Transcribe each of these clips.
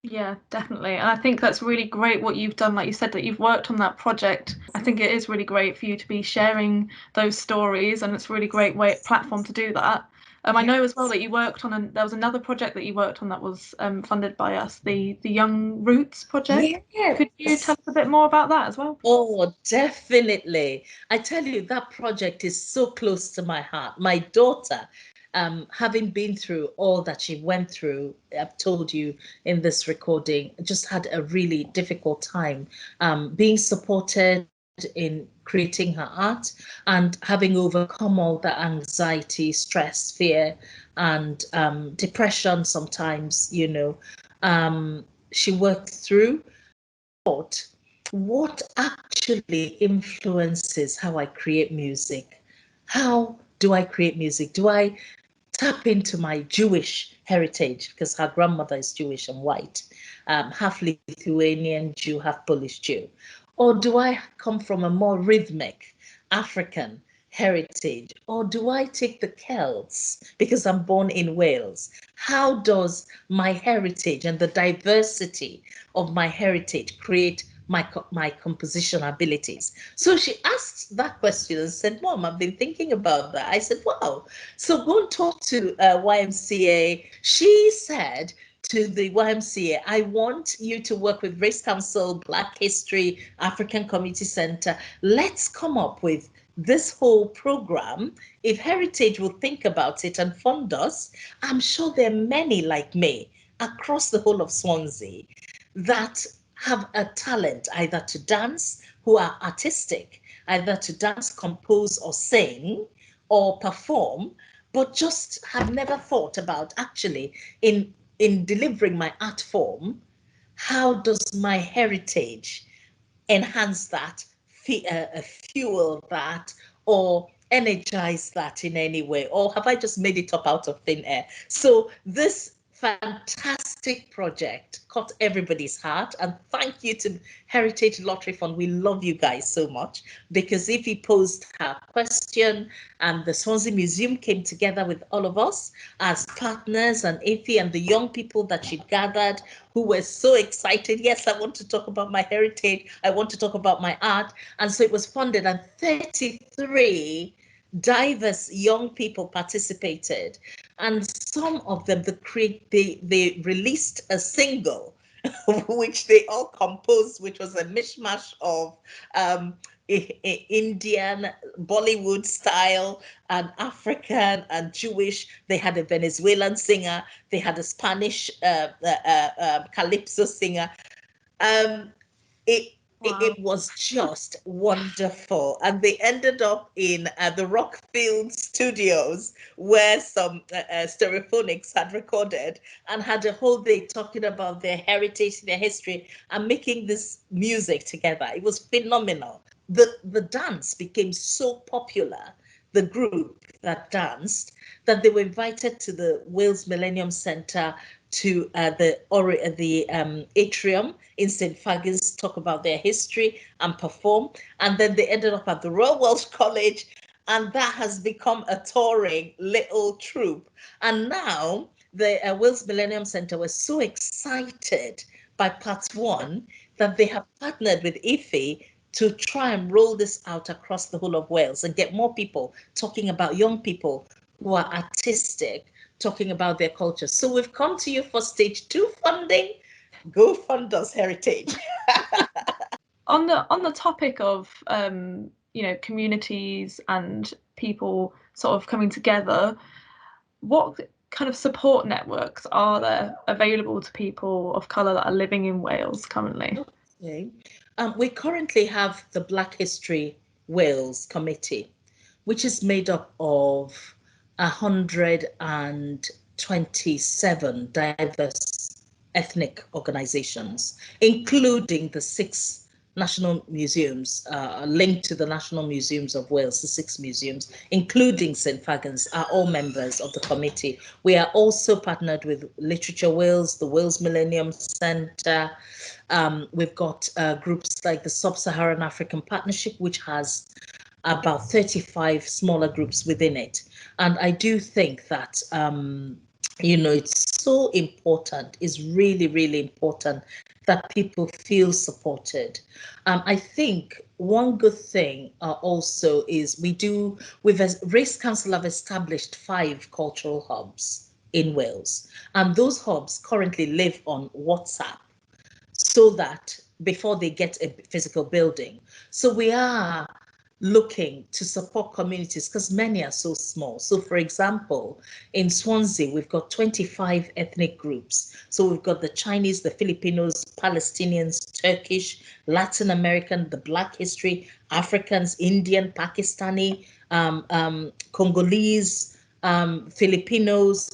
Yeah, definitely. And I think that's really great what you've done. Like you said, that you've worked on that project. I think it is really great for you to be sharing those stories, and it's a really great platform to do that. I know as well Yes. that you worked on, and there was another project that you worked on that was funded by us, the Young Roots project. Could you tell Yes. us a bit more about that as well? Oh, definitely. I tell you, that project is so close to my heart. My daughter, having been through all that she went through, I've told you in this recording, just had a really difficult time being supported in creating her art and having overcome all the anxiety, stress, fear, and depression sometimes, she worked through. But what actually influences how I create music? How do I create music? Do I tap into my Jewish heritage because her grandmother is Jewish and white, half Lithuanian Jew, half Polish Jew? Or do I come from a more rhythmic African heritage? Or do I take the Celts because I'm born in Wales? How does my heritage and the diversity of my heritage create my composition abilities? So she asked that question and said, Mom, I've been thinking about that. I said, wow. So go and talk to YMCA. She said to the YMCA, I want you to work with Race Council, Black History, African Community Center. Let's come up with this whole program. If Heritage will think about it and fund us, I'm sure there are many like me across the whole of Swansea that have a talent either to dance, who are artistic, either to dance, compose, or sing, or perform, but just have never thought about actually in delivering my art form, how does my heritage enhance that, fuel that, or energize that in any way? Or have I just made it up out of thin air? So this fantastic project caught everybody's heart. And thank you to Heritage Lottery Fund. We love you guys so much because if you posed her question and the Swansea Museum came together with all of us as partners and Ify and the young people that she'd gathered who were so excited. Yes, I want to talk about my heritage. I want to talk about my art. And so it was funded, and 33 diverse young people participated. And some of them, they released a single which they all composed, which was a mishmash of um, Indian, Bollywood style, and African and Jewish. They had a Venezuelan singer. They had a Spanish calypso singer. Um, it Wow. was just wonderful. And they ended up in the Rockfield studios where some stereophonics had recorded and had a whole day talking about their heritage, their history, and making this music together. It was phenomenal. The dance became so popular, the group that danced, that they were invited to the Wales Millennium Centre to the atrium in St. Fagans, talk about their history and perform. And then they ended up at the Royal Welsh College, and that has become a touring little troupe. And now the Wales Millennium Centre was so excited by part one that they have partnered with Ify to try and roll this out across the whole of Wales and get more people talking about young people who are artistic, talking about their culture. So we've come to you for stage two funding. Go fund us, Heritage. On the topic of communities and people sort of coming together, what kind of support networks are there available to people of colour that are living in Wales currently? Okay. We currently have the Black History Wales Committee, which is made up of 127 diverse ethnic organizations, including the six national museums linked to the National Museums of Wales, the six museums, including St. Fagans, are all members of the committee. We are also partnered with Literature Wales, the Wales Millennium Centre. We've got groups like the Sub-Saharan African Partnership, which has about 35 smaller groups within it. And I do think that it's so important, it's really, really important that people feel supported. I think one good thing also is Race Council have established 5 cultural hubs in Wales, and those hubs currently live on WhatsApp so that before they get a physical building. So we are looking to support communities because many are so small. So for example, in Swansea, we've got 25 ethnic groups. So we've got the Chinese, the Filipinos, Palestinians, Turkish, Latin American, the Black history, Africans, Indian, Pakistani, Congolese, Filipinos,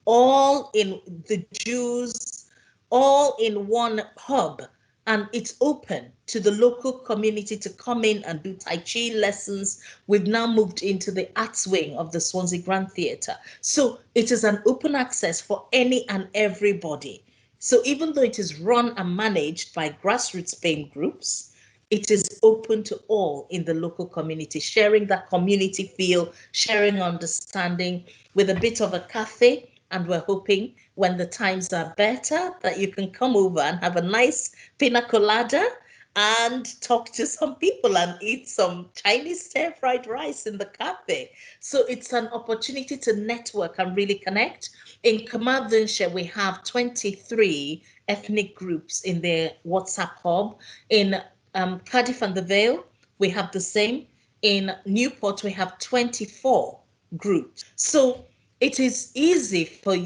all in the Jews, all in one hub, and it's open to the local community to come in and do Tai Chi lessons. We've now moved into the arts wing of the Swansea Grand Theatre. So it is an open access for any and everybody. So even though it is run and managed by grassroots paying groups, it is open to all in the local community, sharing that community feel, sharing understanding with a bit of a cafe. And we're hoping when the times are better that you can come over and have a nice pina colada and talk to some people and eat some Chinese stir-fried rice in the cafe. So it's an opportunity to network and really connect. In Carmarthenshire, we have 23 ethnic groups in their WhatsApp hub. In Cardiff and the Vale, we have the same. In Newport, we have 24 groups. So it is easy for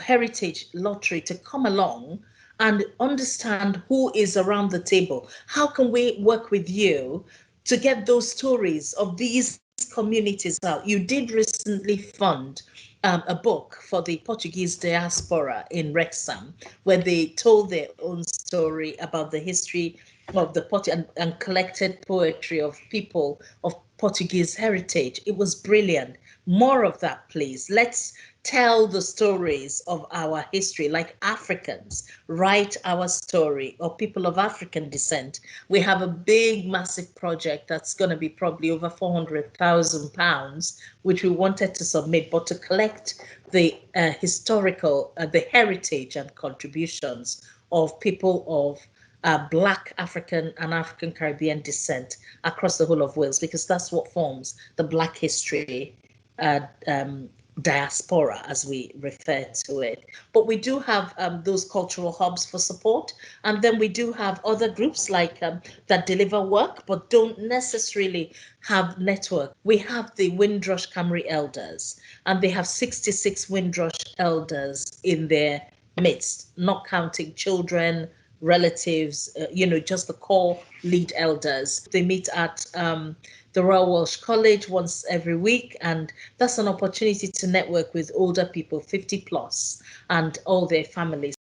Heritage Lottery to come along and understand who is around the table. How can we work with you to get those stories of these communities out? You did recently fund a book for the Portuguese diaspora in Wrexham, where they told their own story about the history of the and collected poetry of people of Portuguese heritage. It was brilliant. More of that, please. Let's tell the stories of our history, like Africans, write our story, or people of African descent. We have a big, massive project that's going to be probably over £400,000, which we wanted to submit, but to collect the historical, the heritage and contributions of people of Black African and African Caribbean descent across the whole of Wales, because that's what forms the Black history diaspora, as we refer to it. But we do have those cultural hubs for support. And then we do have other groups like that deliver work, but don't necessarily have network. We have the Windrush Camry elders, and they have 66 Windrush elders in their midst, not counting children, relatives, just the core lead elders. They meet at the Royal Welsh College once every week, and that's an opportunity to network with older people, 50 plus, and all their families.